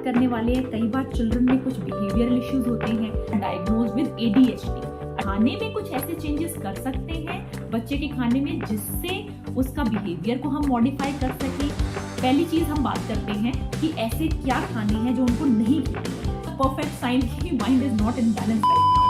करने वाले हैं कई बार चिल्ड्रन में कुछ बिहेवियरल इश्यूज होते हैं डायग्नोज विद ADHD। खाने में कुछ ऐसे चेंजेस कर सकते हैं बच्चे के खाने में जिससे उसका बिहेवियर को हम मॉडिफाई कर सकें। पहली चीज हम बात करते हैं कि ऐसे क्या खाने हैं जो उनको नहीं खाने। परफेक्ट साइन कि mind is not in balance right now.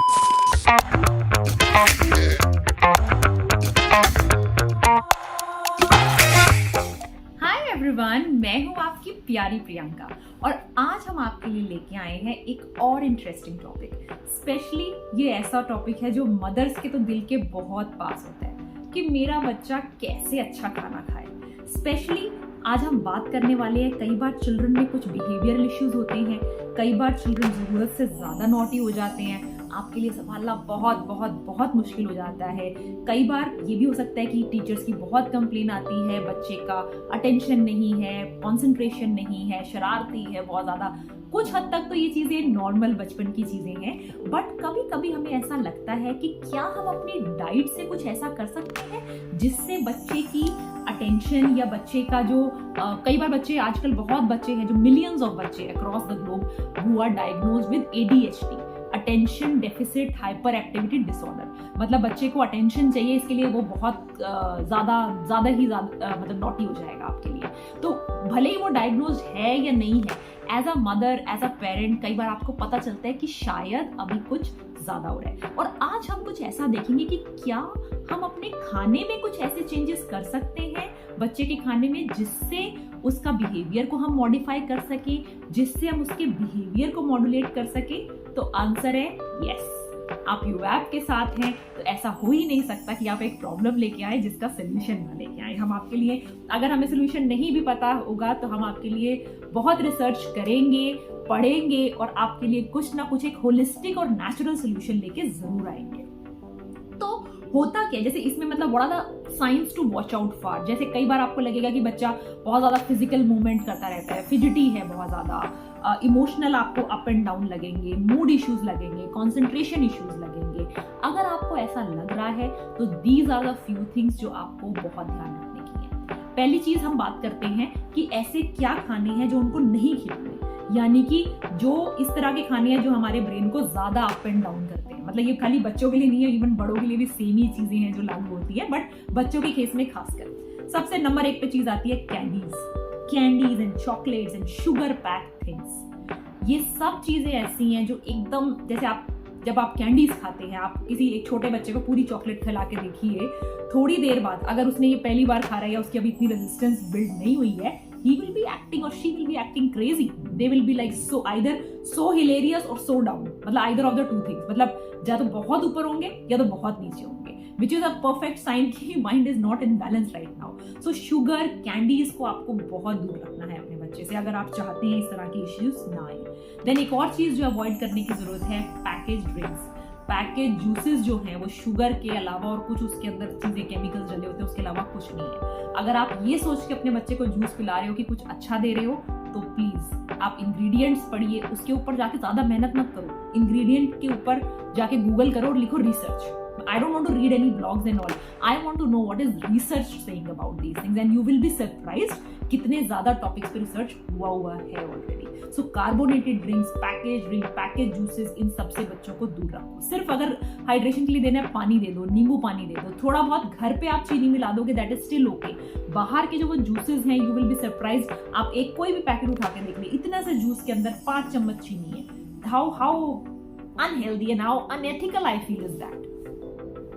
Everyone, मैं हूँ आपकी प्यारी प्रियंका और आज हम आपके लिए लेके आए हैं एक और इंटरेस्टिंग टॉपिक। स्पेशली ये ऐसा टॉपिक है जो मदर्स के तो दिल के बहुत पास होता है कि मेरा बच्चा कैसे अच्छा खाना खाए। स्पेशली आज हम बात करने वाले हैं कई बार चिल्ड्रन में कुछ बिहेवियरल इश्यूज होते हैं, कई बार चिल्ड्रन ज़रूरत से ज़्यादा नॉटी हो जाते हैं, आपके लिए संभालना बहुत बहुत बहुत मुश्किल हो जाता है। कई बार ये भी हो सकता है कि टीचर्स की बहुत कंप्लेन आती है, बच्चे का अटेंशन नहीं है, कंसंट्रेशन नहीं है, शरारती है बहुत ज़्यादा। कुछ हद तक तो ये चीज़ें नॉर्मल बचपन की चीज़ें हैं, बट कभी कभी हमें ऐसा लगता है कि क्या हम अपनी डाइट से कुछ ऐसा कर सकते हैं जिससे बच्चे की अटेंशन या बच्चे का जो कई बार बच्चे आजकल बहुत बच्चे हैं जो मिलियंस ऑफ बच्चे across the globe who are diagnosed with ADHD, attention deficit hyper activity disorder. मतलब बच्चे को अटेंशन चाहिए, इसके लिए वो बहुत ज़्यादा ही मतलब नॉटी हो जाएगा आपके लिए। तो भले ही वो डायग्नोज है या नहीं है, as a mother as a parent कई बार आपको पता चलता है कि शायद अभी कुछ ज़्यादा हो रहा है। और आज हम कुछ ऐसा देखेंगे कि क्या हम अपने खाने में कुछ ऐसे चेंजेस कर सकते हैं बच्चे के खाने में जिससे उसका बिहेवियर को हम मॉडिफाई कर सके, जिससे हम उसके बिहेवियर को मॉड्यूलेट कर सके। तो आंसर है यस। आप यूएप के साथ हैं तो ऐसा हो ही नहीं सकता कि आप एक प्रॉब्लम लेके आए जिसका सोल्यूशन ना लेके आए। हम आपके लिए, अगर हमें सोल्यूशन नहीं भी पता होगा तो हम आपके लिए बहुत रिसर्च करेंगे, पढ़ेंगे और आपके लिए कुछ ना कुछ एक होलिस्टिक और नेचुरल सोल्यूशन लेके जरूर आएंगे। तो होता क्या, जैसे इसमें मतलब बड़ा सा signs to watch out for. जैसे कई बार आपको लगेगा कि बच्चा बहुत ज़्यादा फिजिकल मूवमेंट करता रहता है, फिजिटी है बहुत ज़्यादा, इमोशनल आपको अप एंड डाउन लगेंगे, मूड इश्यूज लगेंगे, कंसंट्रेशन इश्यूज लगेंगे। अगर आपको ऐसा लग रहा है तो these are the few things जो आपको बहुत ध्यान रखने की है। पहली चीज हम बात करते हैं कि ऐसे क्या खाने हैं जो उनको नहीं खिलाने, यानी कि जो इस तरह के खाने हैं जो हमारे ब्रेन को ज्यादा अप एंड डाउन करते हैं। मतलब ये खाली बच्चों के लिए नहीं है, इवन बड़ों के लिए भी सेम ही चीजें हैं जो लागू होती है, बट बच्चों के केस में खासकर सबसे नंबर 1 पे चीज आती है candies and chocolates and sugar pack things. ये सब चीजें ऐसी हैं जो एकदम, जैसे जब आप कैंडीज खाते हैं, आप किसी एक छोटे बच्चे को पूरी चॉकलेट खिला के देखिए, थोड़ी देर बाद अगर उसने ये पहली बार खा रहा है या उसकी अभी इतनी रेजिस्टेंस बिल्ड नहीं हुई है, he will be acting or she will be acting crazy. They will be like either so hilarious or so down. मतलब either of the two things. मतलब या तो बहुत ऊपर होंगे या तो बहुत नीचे होंगे, which is a perfect sign कि mind is not in balance right now. So sugar, candies को आपको बहुत दूर रखना है अपने बच्चे से अगर आप चाहते हैं इस तरह की issues ना आए। Then एक और चीज जो अवॉइड करने की जरूरत है, पैकेज ड्रिंक्स, पैकेज जूसेस जो हैं वो शुगर के अलावा और कुछ उसके अंदर चीजें केमिकल्स डले होते हैं, उसके अलावा कुछ नहीं है। अगर आप ये सोच के अपने बच्चे को जूस पिला रहे हो कि कुछ अच्छा दे रहे हो तो प्लीज आप इंग्रेडिएंट्स पढ़िए, उसके ऊपर जाके ज्यादा मेहनत मत करो। इंग्रेडिएंट के ऊपर जाके गूगल करो और लिखो research. I don't want to read any blogs and all. I want to know what is research saying about these things, and you will be surprised कितने ज्यादा टॉपिक्स पे रिसर्च हुआ है already. So carbonated drinks, package drink, package juices, इन सबसे बच्चों को दूर रखो। सिर्फ अगर हाइड्रेशन के लिए देना है पानी दे दो, नींबू पानी दे दो, थोड़ा बहुत घर पे आप चीनी मिला दोगे, दैट इज स्टिल ओके। बाहर के जो वो जूसेस हैं, यू विल बी सरप्राइज। आप एक कोई भी पैकेट उठा के देख ले, इतना सा जूस के अंदर 5 चम्मच चीनी है। How unhealthy and how unethical I feel is that.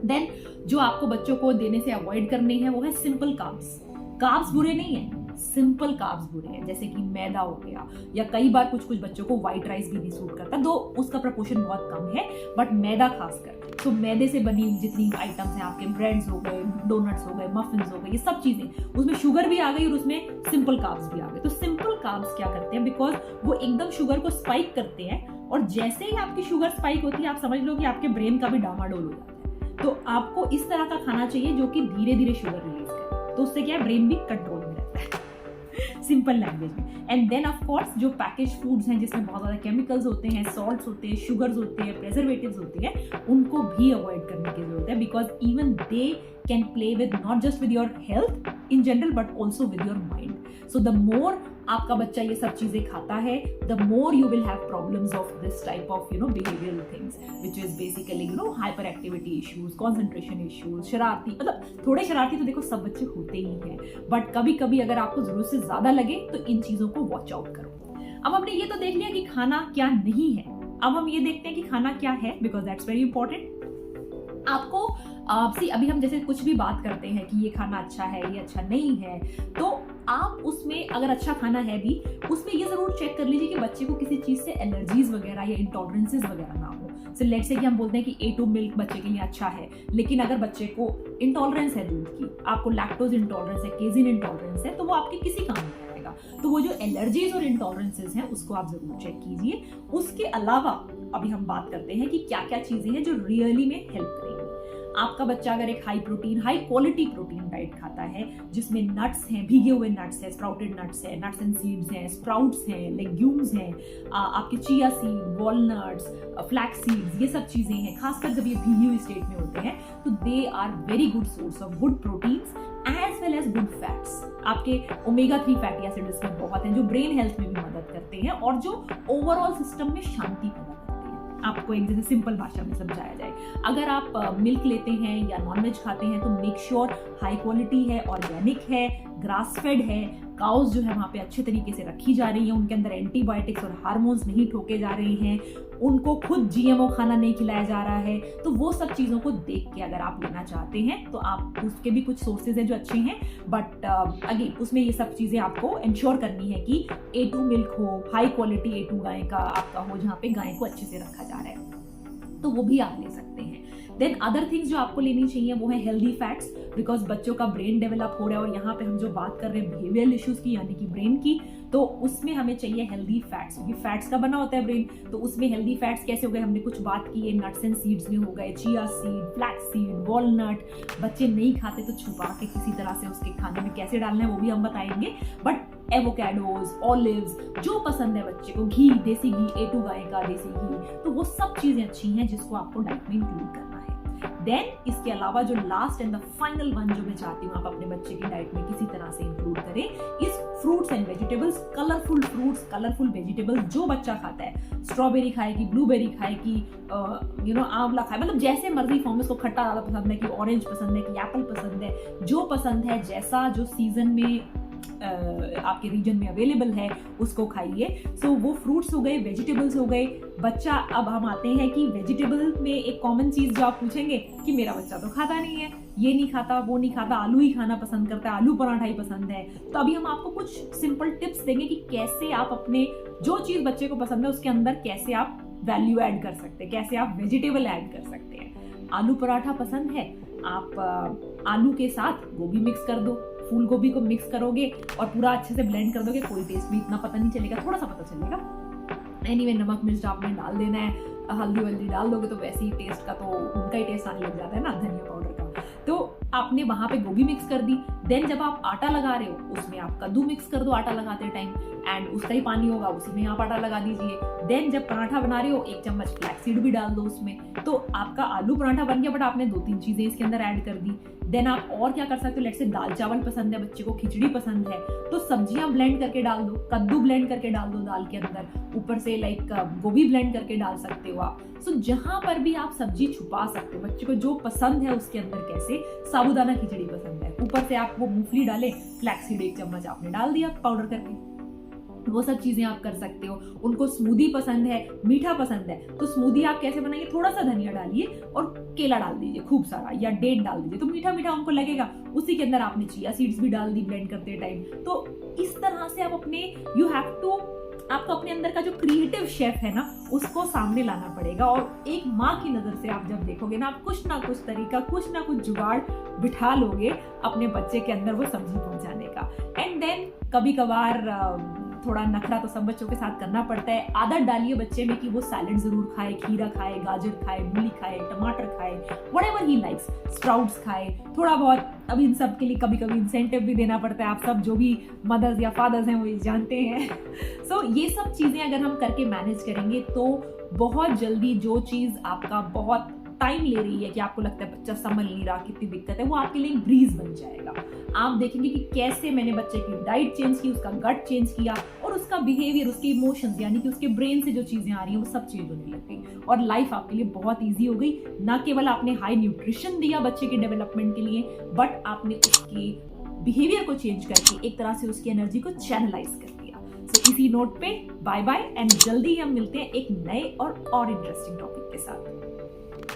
Then जो आपको बच्चों को देने से अवॉइड करने हैं वो है सिंपल कार्ब्स बुरे नहीं है, सिंपल कार्ब्स बुरे हैं, जैसे कि मैदा हो गया, या कई बार कुछ बच्चों को व्हाइट राइस भी नहीं सूट करता, दो उसका प्रपोर्शन बहुत कम है, बट मैदा खासकर। तो मैदे से बनी जितनी आइटम्स हैं आपके, ब्रेड्स हो गए, डोनट्स हो गए, मफिन्स हो गए, ये सब चीजें, उसमें शुगर भी आ गई और उसमें सिंपल कार्ब्स भी आ गए। तो सिंपल कार्ब्स क्या करते हैं, बिकॉज वो एकदम शुगर को स्पाइक करते हैं, और जैसे ही आपकी शुगर स्पाइक होती है आप समझ लो कि आपके ब्रेन का भी डामाडोल हो जाता है। तो आपको इस तरह का खाना चाहिए जो कि धीरे धीरे शुगर रिलीज करे, तो उससे क्या है, ब्रेन भी कंट्रोल में रहता है सिंपल लैंग्वेज में। एंड देन ऑफ कोर्स जो पैकेज फूड्स हैं जिसमें बहुत ज्यादा केमिकल्स होते हैं, सॉल्ट्स होते हैं, शुगर्स होते हैं, प्रेजर्वेटिव्स होते हैं, उनको भी अवॉइड करने की जरूरत है, because even they can play with not just with your health in general but also with your mind. So the more आपका बच्चा ये सब चीजें खाता है, the more you will have problems of this type of behavioural things which is basically hyper activity issues, concentration issues, शरारती, मतलब थोड़े शरारती तो देखो सब बच्चे होते ही हैं, बट कभी कभी अगर आपको जरूरत से ज्यादा लगे तो इन चीजों को वॉच आउट करो। अब हमने ये तो देख लिया कि खाना क्या नहीं है, अब हम ये देखते हैं कि खाना क्या है, बिकॉज दैट्स वेरी इंपॉर्टेंट। आपको अभी हम जैसे कुछ भी बात करते हैं कि ये खाना अच्छा है, ये अच्छा नहीं है, तो आप उसमें अगर अच्छा खाना है भी, उसमें ये जरूर चेक कर लीजिए कि बच्चे को किसी चीज से एलर्जीज वगैरह या इंटॉलरेंसेस वगैरह ना हो। सो लेट्स से कि हम बोलते हैं कि A2 मिल्क बच्चे के लिए अच्छा है, लेकिन अगर बच्चे को इंटॉलरेंस है दूध की, आपको लैक्टोज इंटॉलरेंस है, केजिन इंटॉलरेंस है, तो वो आपके किसी काम नहीं आएगा। तो वो जो एलर्जीज और इंटॉलरेंसेस हैं उसको आप जरूर चेक कीजिए। उसके अलावा अभी हम बात करते हैं कि क्या क्या चीजें हैं जो रियली में हेल्प करेंगी। आपका बच्चा अगर एक high protein, high quality protein diet खाता है जिसमें नट्स हैं, भीगे हुए नट्स हैं, स्प्राउटेड नट्स हैं, नट्स एंड सीड्स हैं, स्प्राउट्स हैं, लेग्यूम्स हैं, आपके chia seed, walnuts, flax seeds, ये सब चीजें हैं, खासकर जब ये भीगी हुई स्टेट में होते हैं तो they are very good source of good proteins as well as good fats. आपके ओमेगा 3 फैटी एसिड इसमें बहुत हैं जो ब्रेन हेल्थ में भी मदद करते हैं और जो ओवरऑल सिस्टम में शांति पैदा करते हैं। आपको एक जैसे सिंपल भाषा में समझाया जाए, अगर आप मिल्क लेते हैं या नॉनवेज खाते हैं तो मेक श्योर हाई क्वालिटी है, ऑर्गेनिक है, ग्रास फेड है, काउस जो है वहाँ पे अच्छे तरीके से रखी जा रही है, उनके अंदर एंटीबायोटिक्स और हार्मोन्स नहीं ठोके जा रहे हैं, उनको खुद GMO खाना नहीं खिलाया जा रहा है। तो वो सब चीज़ों को देख के अगर आप लेना चाहते हैं तो आप, उसके भी कुछ सोर्सेज हैं जो अच्छे हैं, बट अगेन उसमें ये सब चीज़ें आपको इंश्योर करनी है कि A2 मिल्क हो, हाई क्वालिटी A2 गाय का आपका हो, जहाँ पे गाय को अच्छे से रखा जा रहा है, तो वो भी आप ले सकते हैं। देन अदर थिंग्स जो आपको लेनी चाहिए वो है हेल्दी फैट्स, बिकॉज बच्चों का ब्रेन डेवलप हो रहा है और यहाँ पे हम जो बात कर रहे हैं बिहेवियरल इश्यूज की यानी कि ब्रेन की, तो उसमें हमें चाहिए हेल्दी फैट्स, क्योंकि फैट्स का बना होता है ब्रेन। तो उसमें हेल्दी फैट्स कैसे हो गए, हमने कुछ बात की है, नट्स एंड सीड्स में हो गए, chia seed, flax seed, walnut. बच्चे नहीं खाते तो छुपा के किसी तरह से उसके खाने में कैसे डालना है वो भी हम बताएंगे, बट एवोकेडोज, ऑलिव्स, जो पसंद है बच्चे को, घी, देसी घी, A2 गाय का देसी घी, तो वो सब चीजें अच्छी हैं जिसको आपको डाइट में इंक्लूड करना है। देन इसके अलावा जो last and the final one जो मैं चाहती हूँ आप अपने बच्चे की डाइट में किसी तरह से इंक्लूड करें, इस fruits and vegetables, colourful fruits, colourful vegetables. जो बच्चा खाता है, स्ट्रॉबेरी खाए कि ब्लूबेरी खाए कि आंवला खाए, मतलब जैसे मर्जी फॉर्म में, उसको खट्टा ज्यादा पसंद है कि ऑरेंज पसंद है कि एप्पल पसंद है, जो पसंद है, जैसा जो सीजन में आपके रीजन में अवेलेबल है उसको खाइए। सो वो फ्रूट्स हो गए, वेजिटेबल्स हो गए। बच्चा, अब हम आते हैं कि वेजिटेबल में एक कॉमन चीज जो आप पूछेंगे कि मेरा बच्चा तो खाता नहीं है, ये नहीं खाता, वो नहीं खाता, आलू ही खाना पसंद करता है, आलू पराठा ही पसंद है। तो अभी हम आपको कुछ सिंपल टिप्स देंगे कि कैसे आप अपने जो चीज बच्चे को पसंद है उसके अंदर कैसे आप वैल्यू ऐड कर सकते हैं, कैसे आप वेजिटेबल ऐड कर सकते हैं। आलू पराठा पसंद है, आप आलू के साथ गोभी मिक्स कर दो, फूल गोभी को मिक्स करोगे और पूरा अच्छे से ब्लेंड कर दोगे, कोई टेस्ट भी इतना पता नहीं चलेगा, थोड़ा सा पता चलेगा। एनीवे नमक मिर्च आपने डाल देना है, हल्दी वल्दी डाल दोगे तो वैसे ही टेस्ट का तो उनका ही टेस्ट आने लग जाता है ना, धनिया पाउडर का। तो आपने वहां पे गोभी मिक्स कर दी। देन जब आप आटा लगा रहे हो उसमें आप कद्दू मिक्स कर दो आटा लगाते टाइम, एंड उसका ही पानी होगा उसी में आप आटा लगा दीजिए। देन जब पराठा बना रहे हो 1 चम्मच फ्लैक्स सीड भी डाल दो उसमें, तो आपका आलू पराठा बन गया, बट आपने 2-3 चीजें इसके अंदर ऐड कर दी। देन आप और क्या कर सकते हो, लेट्स से दाल चावल पसंद है बच्चे को, खिचड़ी पसंद है, तो सब्जियां ब्लेंड करके डाल दो, कद्दू ब्लेंड करके डाल दो दाल के अंदर, ऊपर से लाइक गोभी ब्लेंड करके डाल सकते हो आप। सो जहां पर भी आप सब्जी छुपा सकते हो, बच्चे को जो पसंद है उसके अंदर, कैसे साबूदाना खिचड़ी पसंद है, ऊपर से आप वो मूंगफली डाले, फ्लैक्स सीड 1 चम्मच आपने डाल दिया पाउडर करके, वो सब चीजें आप कर सकते हो। उनको स्मूदी पसंद है, मीठा पसंद है, तो स्मूदी आप कैसे बनाएंगे, थोड़ा सा धनिया डालिए और केला डाल दीजिए खूब सारा, या डेट डाल दीजिए, तो मीठा मीठा उनको लगेगा। उसी के अंदर आपने चिया सीड्स भी डाल दी ब्लेंड करते टाइम। तो इस तरह से आप अपने आपको अपने अंदर का जो क्रिएटिव शेफ है ना उसको सामने लाना पड़ेगा, और एक माँ की नजर से आप जब देखोगे ना, आप कुछ ना कुछ तरीका, कुछ ना कुछ जुगाड़ बिठा लोगे अपने बच्चे के अंदर वो सब्जी पहुंचाने का। एंड देन कभी कभार थोड़ा नखरा तो सब बच्चों के साथ करना पड़ता है। आदत डालिए बच्चे में कि वो सैलेड जरूर खाए, खीरा खाए, गाजर खाए, मूली खाए, टमाटर खाए, व्हाटएवर ही लाइक्स, स्प्राउट्स खाए, थोड़ा बहुत। अब इन सब के लिए कभी कभी इंसेंटिव भी देना पड़ता है, आप सब जो भी मदर्स या फादर्स हैं वो ये जानते हैं। सो ये सब चीजें अगर हम करके मैनेज करेंगे तो बहुत जल्दी जो चीज आपका बहुत टाइम ले रही है कि आपको लगता है बच्चा संभल नहीं रहा, कितनी दिक्कत है, वो आपके लिए ब्रीज बन जाएगा। आप देखेंगे कि कैसे मैंने बच्चे की डाइट चेंज की, उसका गट चेंज किया और उसका बिहेवियर, उसके इमोशंस यानी कि उसके ब्रेन से जो चीजें आ रही हैं वो सब चेंज होने लग गई और लाइफ आपके लिए बहुत ईजी हो गई। ना केवल आपने हाई न्यूट्रिशन दिया बच्चे के डेवलपमेंट के लिए, बट आपने उसकी बिहेवियर को चेंज करके एक तरह से उसकी एनर्जी को चैनलाइज कर दिया। सो इसी नोट पे बाय बाय एंड जल्दी ही हम मिलते हैं एक नए और इंटरेस्टिंग टॉपिक के साथ।